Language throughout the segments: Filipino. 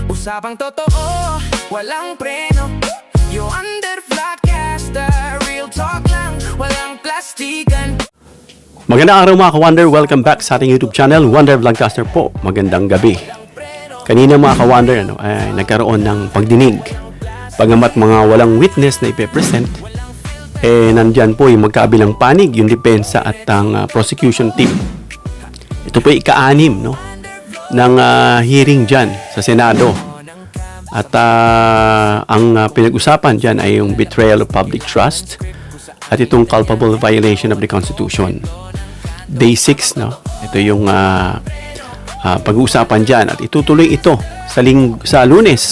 Usapang totoo, walang preno. You under Vlogcaster, real talk lang, walang plastikan. Magandang araw mga ka-Wonder, welcome back sa ating YouTube channel, Wonder Vlogcaster po. Magandang gabi. Kanina mga ka-Wonder, ay nagkaroon ng pagdinig. Bagamat mga walang witness na ipe-present, nandyan po yung magkabilang panig, yung depensa at ang prosecution team. Ito po yung ika-anim, ng hearing dyan sa Senado. At ang pinag-usapan dyan ay yung betrayal of public trust at itong culpable violation of the Constitution. Day 6, ito yung pag-uusapan dyan at itutuloy ito sa Lunes.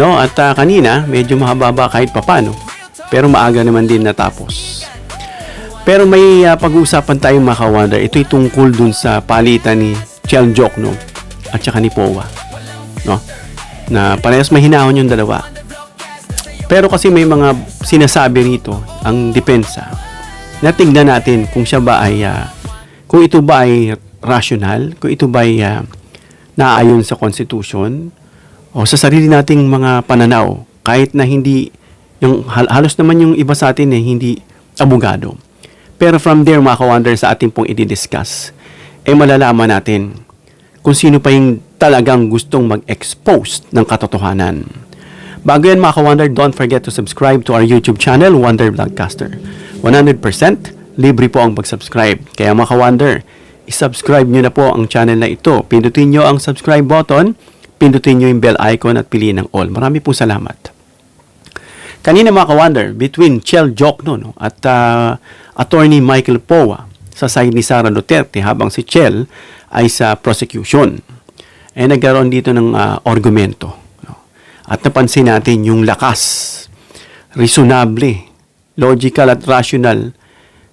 At kanina, medyo mahaba kahit papano, pero maaga naman din natapos. Pero may pag-uusapan tayong mga ka-Wonder. Ito'y tungkol dun sa palitan ni Chel Jokno at saka ni Powa. Na parehas mahinahon yung dalawa. Pero kasi may mga sinasabi rito ang depensa na tingnan natin kung siya ba ay kung ito ba ay rational, kung ito ba ay naayon sa Constitution o sa sarili nating mga pananaw, kahit na hindi yung halos naman yung iba sa atin hindi abogado. Pero from there mga ka-Wonder, sa ating pong i-discuss malalaman natin kung sino pa yung talagang gustong mag-expose ng katotohanan. Bago yan mga ka-Wonder, don't forget to subscribe to our YouTube channel, Wonder Vlogcaster. 100% libre po ang pag-subscribe. Kaya mga ka-Wonder, isubscribe nyo na po ang channel na ito. Pindutin nyo ang subscribe button, pindutin nyo yung bell icon at piliin ang all. Marami po salamat. Kanina mga ka-Wonder, between Chel Jokno at Attorney Michael Powa sa side ni Sara Duterte, habang si Chel ay sa prosecution. Nagkaroon dito ng argumento. At napansin natin yung lakas, reasonable, logical at rational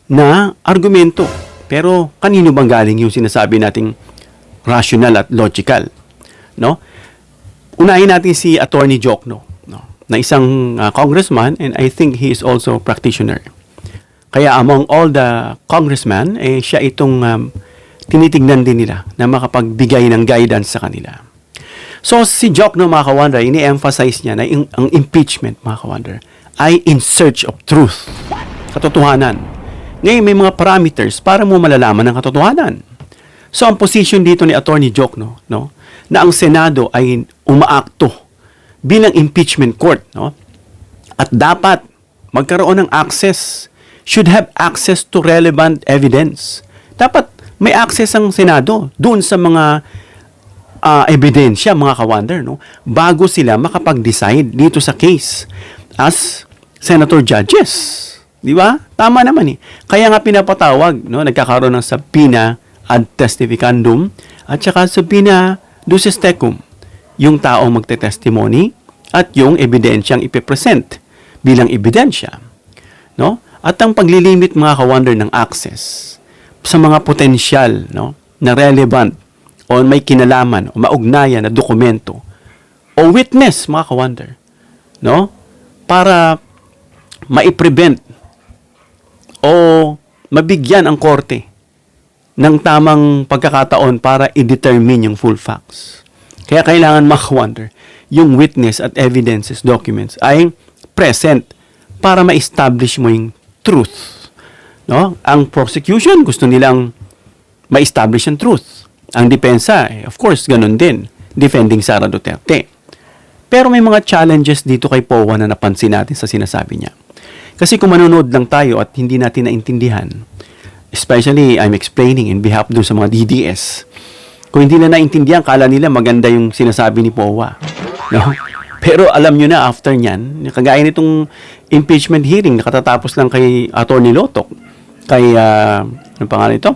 na argumento. Pero kanino bang galing yung sinasabi nating rational at logical? Unahin natin si Attorney Jokno, na isang congressman, and I think he is also a practitioner. Kaya among all the congressmen, siya itong tinitignan din nila na makapagbigay ng guidance sa kanila. So, si Jokno, mga ka-Wonder, ini-emphasize niya na ang impeachment, mga ka-Wonder, ay in search of truth. Katotohanan. Ngayon, may mga parameters para mo malalaman ang katotohanan. So, ang position dito ni Attorney Jokno, na ang Senado ay umaakto bilang impeachment court, at dapat magkaroon ng access, should have access to relevant evidence. Dapat may access ang Senado doon sa mga ebidensya, mga ka-Wonder, bago sila makapag-decide dito sa case as senator judges. Di ba? Tama naman Kaya nga pinapatawag, nagkakaroon ng subpoena ad testificandum at saka subpoena duces tecum, yung taong magte-testimony at yung ebidensyang ipipresent bilang ebidensya. At ang paglilimit, mga ka-Wonder, ng access sa mga potensyal na relevant o may kinalaman o maugnayan na dokumento o witness, mga ka-Wonder, para maiprevent o mabigyan ang korte ng tamang pagkakataon para i-determine yung full facts. Kaya kailangan, mga ka-Wonder, yung witness at evidences documents ay present para ma-establish mo yung truth. Ang prosecution, gusto nilang ma-establish ang truth. Ang depensa, of course, ganun din, defending Sara Duterte. Pero may mga challenges dito kay Powa na napansin natin sa sinasabi niya. Kasi kung manonood lang tayo at hindi natin naintindihan, especially I'm explaining in behalf dun sa mga DDS, kung hindi na naintindihan, kala nila maganda yung sinasabi ni Powa. Pero alam nyo na, after nyan, kagaya nitong impeachment hearing, nakatatapos lang kay Atty. Lotok, kay, ano pangalan ito?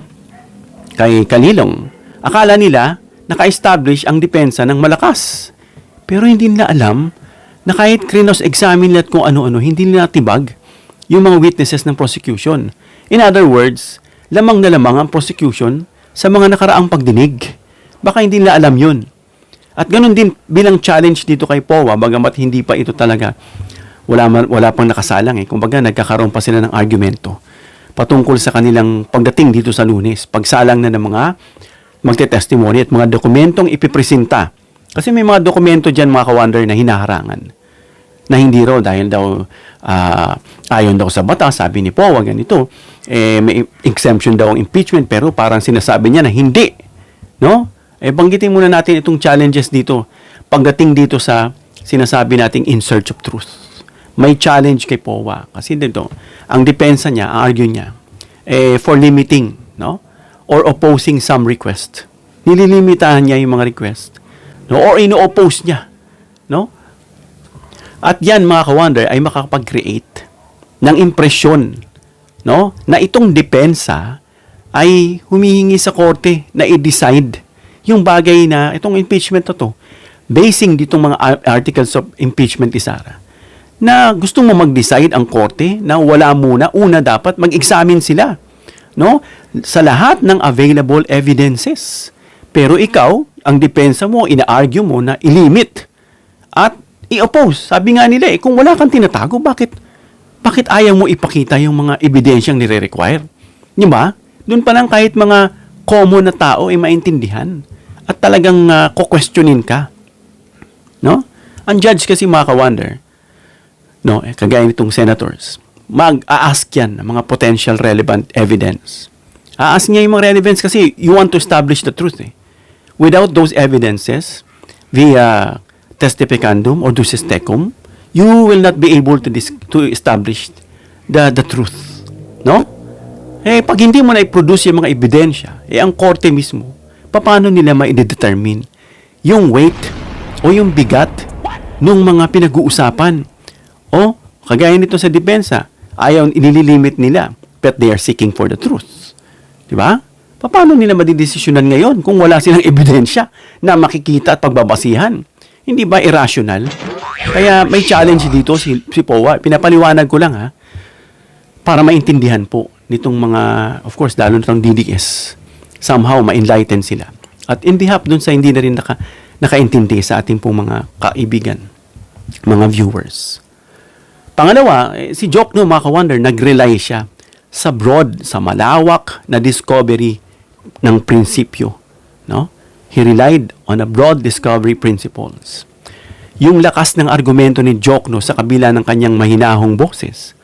Kay Kalilong. Akala nila, naka-establish ang depensa ng malakas. Pero hindi nila alam na kahit krinos-examine nila at kung ano-ano, hindi nila tibag yung mga witnesses ng prosecution. In other words, lamang na lamang ang prosecution sa mga nakaraang pagdinig. Baka hindi nila alam yun. At ganun din bilang challenge dito kay Powa, bagamat hindi pa ito talaga, wala pang nakasalang Kumbaga, nagkakaroon pa sila ng argumento patungkol sa kanilang pagdating dito sa Lunes, pagsalang na ng mga magte-testimony at mga dokumentong ipipresenta. Kasi may mga dokumento dyan, mga ka-wonder, na hinaharangan. Na hindi raw dahil daw ayon daw sa batas, sabi ni Powa, ganito, may exemption daw ang impeachment, pero parang sinasabi niya na hindi. No? Banggitin muna natin itong challenges dito. Pagdating dito sa sinasabi nating in search of truth. May challenge kay Powa. Kasi dito, ang depensa niya, ang argue niya, for limiting, no? Or opposing some request. Nililimitahan niya yung mga request. No? Or ino-oppose niya. No? At yan, mga ka-wonder, ay makakapag-create ng impresyon, no? Na itong depensa ay humihingi sa korte na i-decide yung bagay na itong impeachment na to. Basing ditong mga articles of impeachment ni Sara, na gusto mo mag-decide ang korte na wala muna, una dapat mag-examine sila, no? Sa lahat ng available evidences. Pero ikaw, ang depensa mo, ina-argue mo na ilimit at i-oppose. Sabi nga nila, kung wala kang tinatago, bakit ayaw mo ipakita yung mga ebidensyang nire-require? Di ba? Doon pa lang kahit mga common na tao ay maintindihan at talagang ko-questionin ka. No? Ang judge kasi, mga ka-wonder, no, kagaya nitong senators, mag-a-ask yan ng mga potential relevant evidence. A-ask niya yung mga relevance kasi you want to establish the truth. Without those evidences, via testificandum or ducis tecum, you will not be able to establish the truth. No? Pag hindi mo na i-produce yung mga ebidensya, ang korte mismo, paano nila ma-determine yung weight o yung bigat ng mga pinag-uusapan? O, kagaya nito sa depensa, ayaw inililimit nila, but they are seeking for the truth. Diba? Paano nila madidesisyonan ngayon kung wala silang ebidensya na makikita at pagbabasihan? Hindi ba irrational? Kaya may challenge dito si Powa. Pinapaliwanag ko lang para maintindihan po nitong mga, of course, lalo na ng DDS. Somehow, ma-enlighten sila. At in behalf dun sa hindi na rin nakaintindi sa ating pong mga kaibigan, mga viewers. Pangalawa, si Jokno, mga ka-wonder, nag-rely siya sa broad, sa malawak na discovery ng prinsipyo. No? He relied on a broad discovery principles. Yung lakas ng argumento ni Jokno sa kabila ng kanyang mahinahong boses,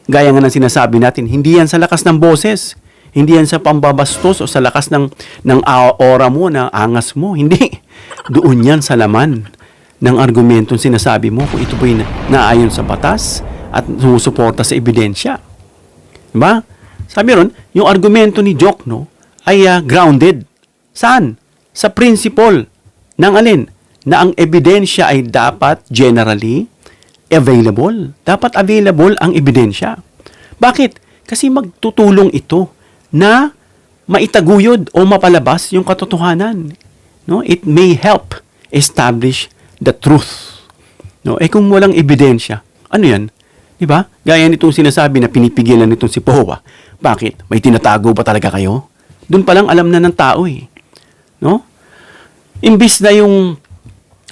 gaya nga ng sinasabi natin, hindi yan sa lakas ng boses, hindi yan sa pambabastos o sa lakas ng aura mo, ng angas mo. Hindi. Doon yan sa laman ng argumentong sinasabi mo kung ito po'y naayon sa batas at sumusuporta sa ebidensya. Diba? Sabi ron, yung argumento ni Jokno ay grounded. Saan? Sa principle ng alin? Na ang ebidensya ay dapat generally available. Dapat available ang ebidensya. Bakit? Kasi magtutulong ito na maitaguyod o mapalabas yung katotohanan. No? It may help establish the truth. No? Kung walang ebidensya, ano yan? Diba? Gaya nitong sinasabi na pinipigilan nitong si Powa. Bakit? May tinatago ba talaga kayo? Doon pa lang alam na ng tao No? Imbis na yung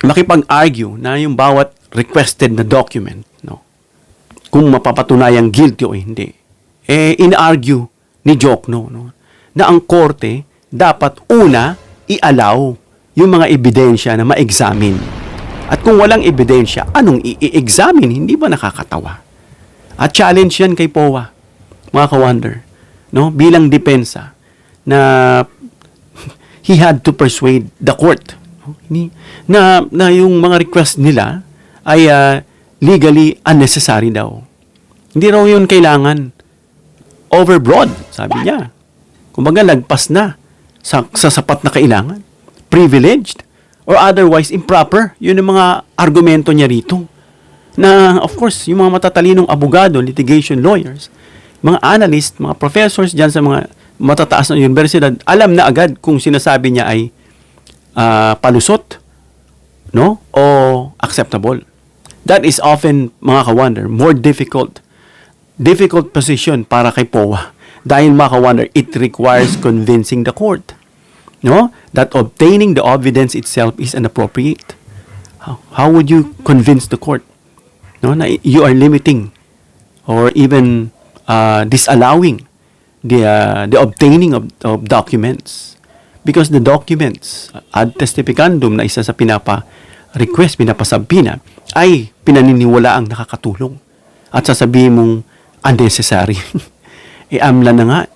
makipag-argue na yung bawat requested na document, no? Kung mapapatunayang guilty o hindi, in-argue ni Jokno, no? Na ang korte dapat una i-allow yung mga ebidensya na ma-examine. At kung walang ebidensya, anong i-examine? Hindi ba nakakatawa? At challenge yan kay Powa, mga ka-wonder, no? Bilang depensa na he had to persuade the court na yung mga request nila ay legally unnecessary daw. Hindi raw yun kailangan. Overbroad, sabi niya. Kumbaga, lagpas na sa sapat na kailangan. Privileged or otherwise improper. Yun ang mga argumento niya rito. Na, of course, yung mga matatalinong abogado, litigation lawyers, mga analyst, mga professors dyan sa mga matataas na universidad, alam na agad kung sinasabi niya ay palusot, no? O acceptable. That is often, mga ka-wonder, more difficult position para kay Powa. Dahil, mga ka-wonder, it requires convincing the court, no? That obtaining the evidence itself is inappropriate. How would you convince the court, no? Na you are limiting or even disallowing the obtaining of documents. because the documents ad testificandum na isa sa pinapasabina ay pinaniniwala ang nakakatulong at sasabihin mong unnecessary. Amla na nga.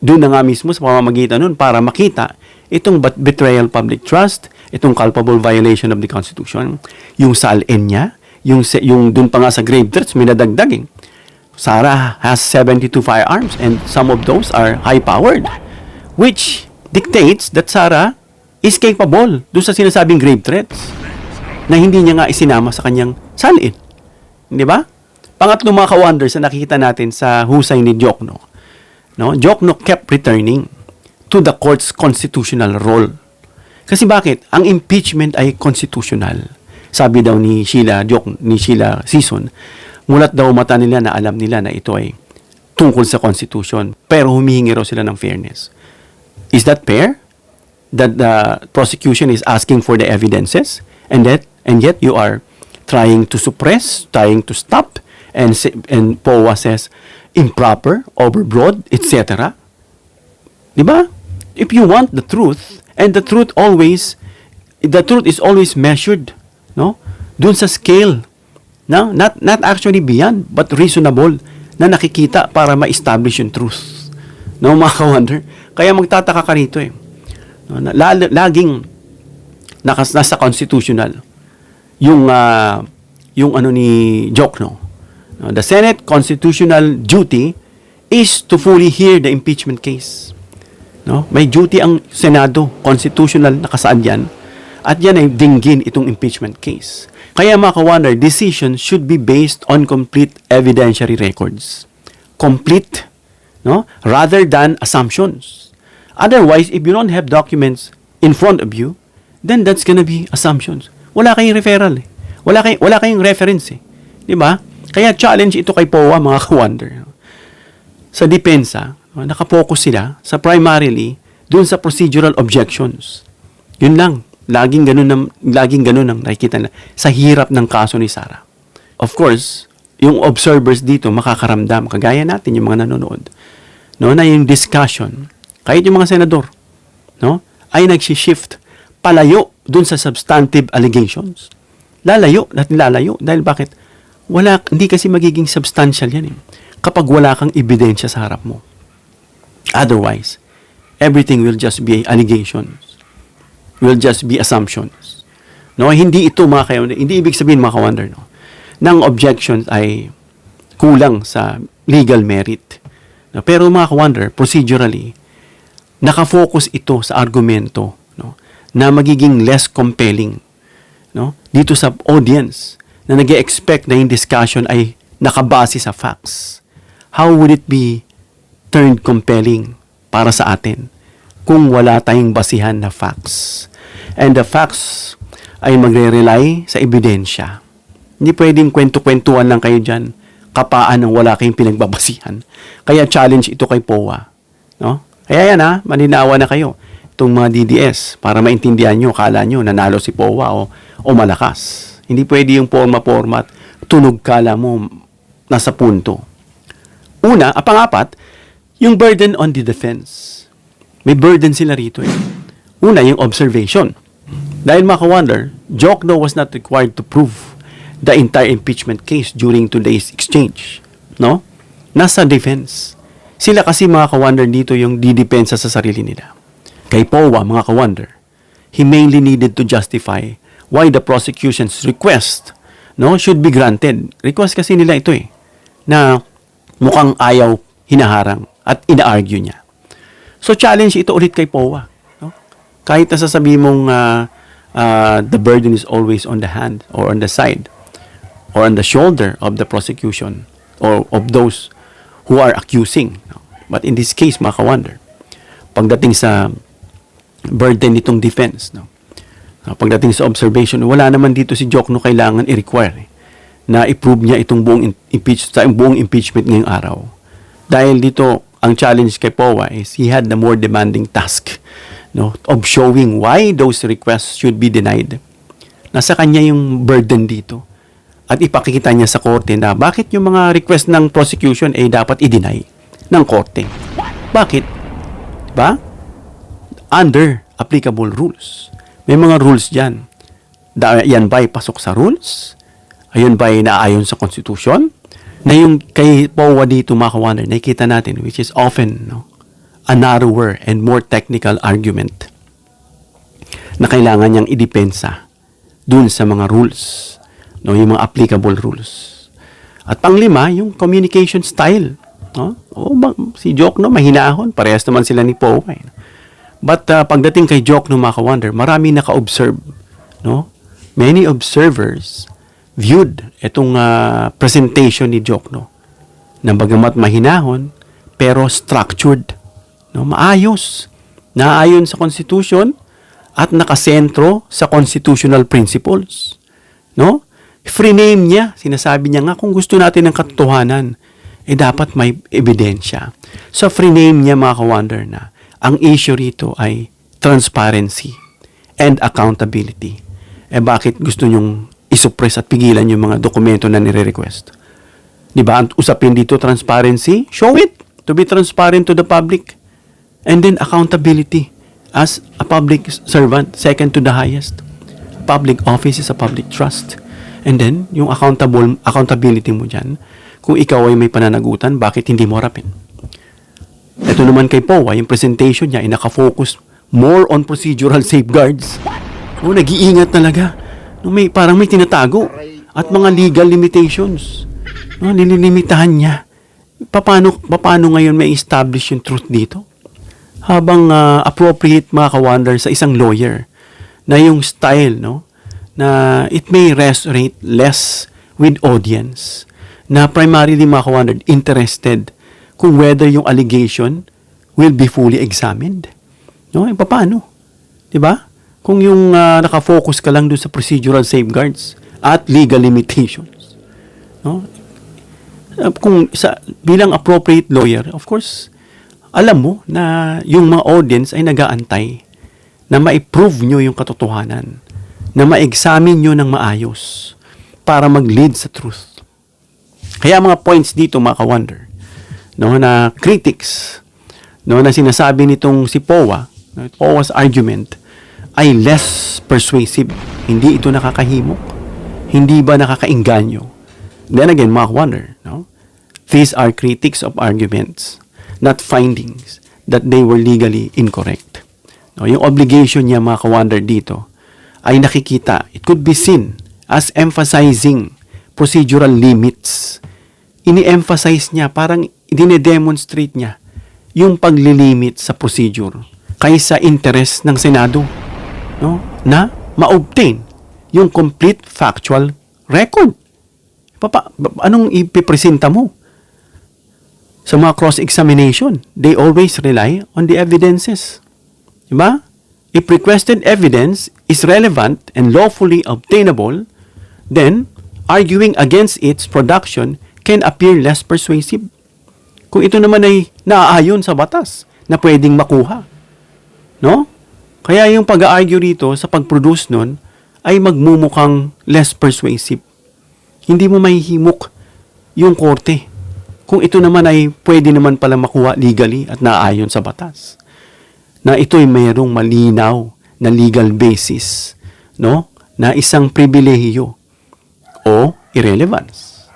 Doon na nga mismo sa pamamagitan nun para makita itong betrayal public trust, itong culpable violation of the Constitution, yung SALN niya, yung doon pa nga sa grave threats, may nadagdaging. Sarah has 72 firearms and some of those are high-powered, which dictates that Sarah is capable doon sa sinasabing grave threats na hindi niya nga isinama sa kanyang SALN. Di ba? Pangatlo mga ka-wonders na nakikita natin sa husay ni Diokno. No? Diokno kept returning to the court's constitutional role. Kasi bakit? Ang impeachment ay constitutional. Sabi daw ni Sheila Season, mulat daw mata nila na alam nila na ito ay tungkol sa Constitution. Pero humihingi raw sila ng fairness. Is that fair? That the prosecution is asking for the evidences and yet you are trying to suppress, trying to stop, and POA says improper, overbroad, etc. Diba? If you want the truth, and the truth is always measured, no? Dun sa scale, no? Not actually beyond, but reasonable na nakikita para ma-establish yung truth. No, mga ka-wonder? Kaya magtataka ka rito eh. No, laging nasa constitutional yung ano ni Diokno. No, the Senate constitutional duty is to fully hear the impeachment case. No? May duty ang Senado, constitutional nakasaad yan, at yan ay dinggin itong impeachment case. Kaya mga ka-wonder, decisions should be based on complete evidentiary records. Complete, no? Rather than assumptions. Otherwise, if you don't have documents in front of you, then that's gonna be assumptions. Wala kayong referral eh. Wala kayong reference eh. Di ba? Kaya challenge ito kay POA mga ka-wonder. Sa depensa, nakapokus sila sa primarily dun sa procedural objections. Yun lang. Laging ganun ang nakikita na sa hirap ng kaso ni Sarah. Of course, yung observers dito makakaramdam, kagaya natin yung mga nanonood, no, na yung discussion, kahit yung mga senador, no, ay nagsishift palayo dun sa substantive allegations. Lalayo dahil bakit? Hindi kasi magiging substantial yan eh, kapag wala kang ebidensya sa harap mo. Otherwise, everything will just be allegations. Will just be assumptions. No, hindi ito mga kayo, hindi ibig sabihin mga ka-wonder, no, ng objections ay kulang sa legal merit. No, pero mga ka-wonder, procedurally, nakafocus ito sa argumento, no, na magiging less compelling, no, dito sa audience na nag-expect na yung discussion ay nakabase sa facts. How would it be turned compelling para sa atin kung wala tayong basihan na facts? And the facts ay magre-rely sa ebidensya. Hindi pwedeng kwento-kwentuhan lang kayo dyan, kapaan ng wala kayong pinagbabasihan. Kaya challenge ito kay POA. No? Kaya yan maninawa na kayo itong mga DDS para maintindihan nyo, kala nyo nanalo si POA o malakas. Hindi pwede yung format, tunog kala mo nasa punto. Una, pangapat, yung burden on the defense. May burden sila rito eh. Una, yung observation. Dahil mga ka-wonder, Diokno was not required to prove the entire impeachment case during today's exchange. No? Nasa defense. Sila kasi mga ka-wonder dito yung didepensa sa sarili nila. Kay POA, mga ka-wonder, he mainly needed to justify why the prosecution's request, no, should be granted. Request kasi nila ito eh, na mukhang ayaw hinaharang at ina-argue niya. So challenge ito ulit kay POA. No? Kahit na sasabihin mong the burden is always on the hand or on the side or on the shoulder of the prosecution or of those who are accusing. No? But in this case, mga ka-wonder, pagdating sa burden nitong defense, no? Pagdating sa observation, wala naman dito si Diokno kailangan i-require na i-prove niya itong buong impeachment ngayong araw. Dahil dito, ang challenge kay POA is he had the more demanding task, no, of showing why those requests should be denied. Nasa kanya yung burden dito. At ipakikita niya sa korte na bakit yung mga request ng prosecution ay dapat i-deny ng korte. Bakit? Diba? under applicable rules. May mga rules dyan. Yan ba ay pasok sa rules? Ayun ba ay naayon sa Constitution? Na yung kay POA dito, mga ka-wonder, nakikita natin, which is often a narrower and more technical argument na kailangan niyang idepensa dun sa mga rules, yung mga applicable rules. At panglima, yung communication style. Si Jokno, mahinahon. Parehas naman sila ni POA. But pagdating kay Jokno, mga ka-wonder, marami naka-observe. Many observers viewed itong presentation ni Jokno na bagamat mahinahon, pero structured. Maayos. Naayon sa Constitution at nakasentro sa constitutional principles. Free name niya, sinasabi niya nga kung gusto natin ng katotohanan, dapat may ebidensya. So free name niya, mga ka-wonder, na ang issue rito ay transparency and accountability. Bakit gusto niyong isuppress at pigilan yung mga dokumento na nire-request? Diba? Ang usapin dito, transparency, show it to be transparent to the public. And then accountability as a public servant, second to the highest. Public office is a public trust. And then, yung accountability mo dyan, kung ikaw ay may pananagutan, bakit hindi mo harapin? Ito naman kay POA, yung presentation niya ay nakafocus more on procedural safeguards. Nag-iingat talaga. Parang may tinatago. At mga legal limitations. Nililimitahan niya. Paano ngayon may establish yung truth dito? Habang appropriate, mga ka-wonder, sa isang lawyer, na yung style, na it may resonate less with audience, na primarily, mga ka-wonder, interested kung whether yung allegation will be fully examined. Paano? Diba? Kung yung nakafocus ka lang doon sa procedural safeguards at legal limitations. Bilang appropriate lawyer, of course, alam mo na yung mga audience ay nag-aantay na ma-prove nyo yung katotohanan, na ma-examine nyo ng maayos para mag-lead sa truth. Kaya mga points dito, mga ka-wonder, na critics, na sinasabi nitong si POA, POA's argument, ay less persuasive. Hindi ito nakakahimok. Hindi ba nakakainganyo? Then again, mga ka-wonder, these are critics of arguments, not findings that they were legally incorrect. Yung obligation niya, mga ka-wonder, dito ay nakikita, it could be seen as emphasizing procedural limits. Ini-emphasize niya, parang dine-demonstrate niya yung paglilimit sa procedure kaysa interest ng Senado, na ma-obtain yung complete factual record. Anong ipipresenta mo? Sa mga cross-examination, they always rely on the evidences. Diba? If requested evidence is relevant and lawfully obtainable, then arguing against its production can appear less persuasive. Kung ito naman ay naaayon sa batas na pwedeng makuha. Kaya yung pag-argue rito sa pag-produce nun ay magmumukhang less persuasive. Hindi mo mahihimok yung korte kung ito naman ay pwede naman pala makuha legally at naaayon sa batas. Na ito'y mayroong malinaw na legal basis, na isang pribilehiyo o irrelevance.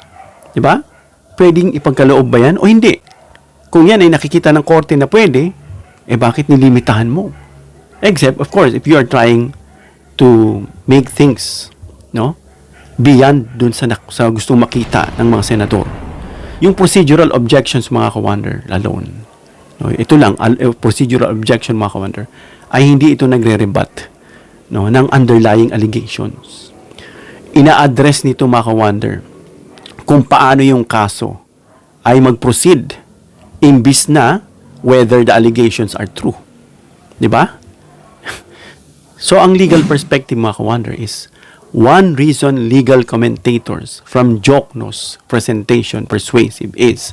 Diba? Pwedeng ipagkaloob ba yan o hindi? Kung yan ay nakikita ng korte na pwede, bakit nilimitahan mo? Except, of course, if you are trying to make things, beyond dun sa gustong makita ng mga senador. Yung procedural objections, mga ka-wonder, alone. Ito lang, procedural objection, mga ka-wonder, ay hindi ito nagre-rebut ng underlying allegations. Ina-address nito, mga ka-wonder, kung paano yung kaso ay mag-proceed imbis na whether the allegations are true. Diba? So, ang legal perspective, mga ka-wonder, is one reason legal commentators from Jokno's presentation persuasive is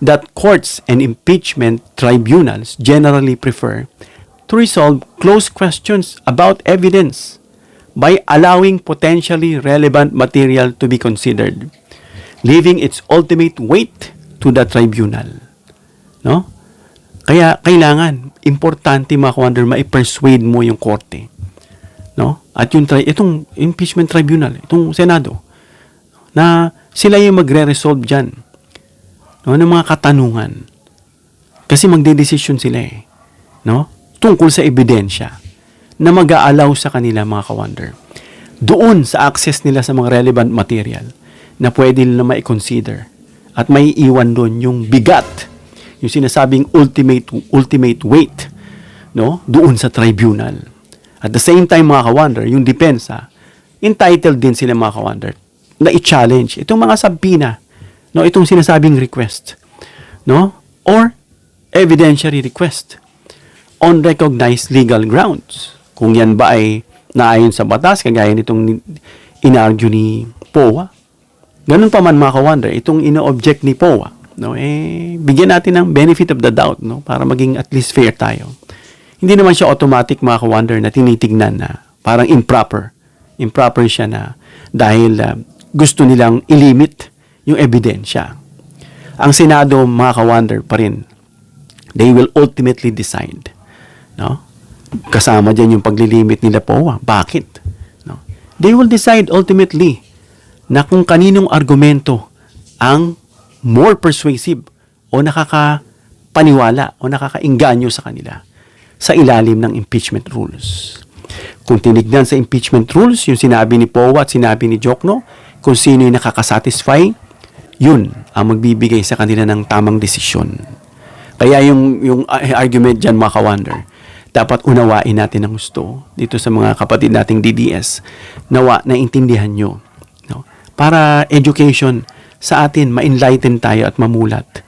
that courts and impeachment tribunals generally prefer to resolve close questions about evidence by allowing potentially relevant material to be considered, leaving its ultimate weight to the tribunal. Kaya kailangan, importante mga ka-wonder, ma-persuade mo yung korte. No? At yung itong impeachment tribunal, itong Senado, na sila yung magre-resolve dyan, no, ng mga katanungan. Kasi magde-decision sila no? Tungkol sa ebidensya na mag-aalaw sa kanila mga ka-wonder. Doon sa access nila sa mga relevant material na pwede nila ma-consider at may iwan doon yung bigat, yung sinasabing ultimate weight, no? Doon sa tribunal. At the same time mga ka-wonder, yung depensa, entitled din sila mga ka-wonder na i-challenge itong mga sabina, no? Itong sinasabing request, no? Or evidentiary request on recognized legal grounds. Kung yan ba ay naayon sa batas, kagaya nitong inargue ni POA. Ganun pa man mga ka-wonder, itong ino-object ni POA, no, bigyan natin ng benefit of the doubt, no, para maging at least fair tayo. Hindi naman siya automatic mga ka-wonder na tinitignan na parang improper siya na dahil gusto nilang ilimit yung ebidensya. Ang Senado mga ka-wonder pa rin, they will ultimately decide, no? Kasama dyan yung paglilimit nila POA. Bakit? No? They will decide ultimately na kung kaninong argumento ang more persuasive o nakakapaniwala o nakakainganyo sa kanila sa ilalim ng impeachment rules. Kung tinignan sa impeachment rules, yung sinabi ni POA at sinabi ni Jokno, kung sino yung nakakasatisfy, yun ang magbibigay sa kanila ng tamang desisyon. Kaya yung argument dyan mga ka-wonder, dapat unawain natin ang gusto dito sa mga kapatid nating DDS. Nawa, naintindihan nyo. No? Para education sa atin, ma-enlighten tayo at mamulat.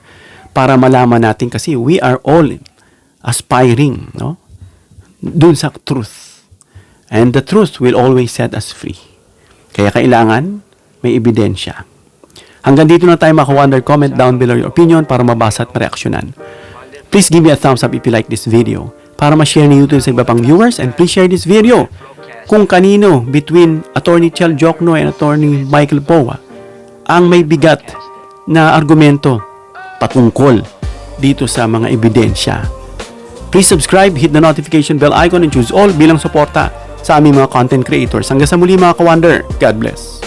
Para malaman natin kasi we are all aspiring, no? Dun sa truth. And the truth will always set us free. Kaya kailangan may ebidensya. Hanggang dito na tayo mga ka-wonder. Comment down below your opinion para mabasa at mareaksyonan. Please give me a thumbs up if you like this video para ma-share ni YouTube sa iba pang viewers, and please share this video kung kanino between Attorney Chel Jokno and Attorney Michael POA ang may bigat na argumento patungkol dito sa mga ebidensya. Please subscribe, hit the notification bell icon and choose all bilang suporta sa aming mga content creators. Hanggang sa muli mga ka-wonder. God bless.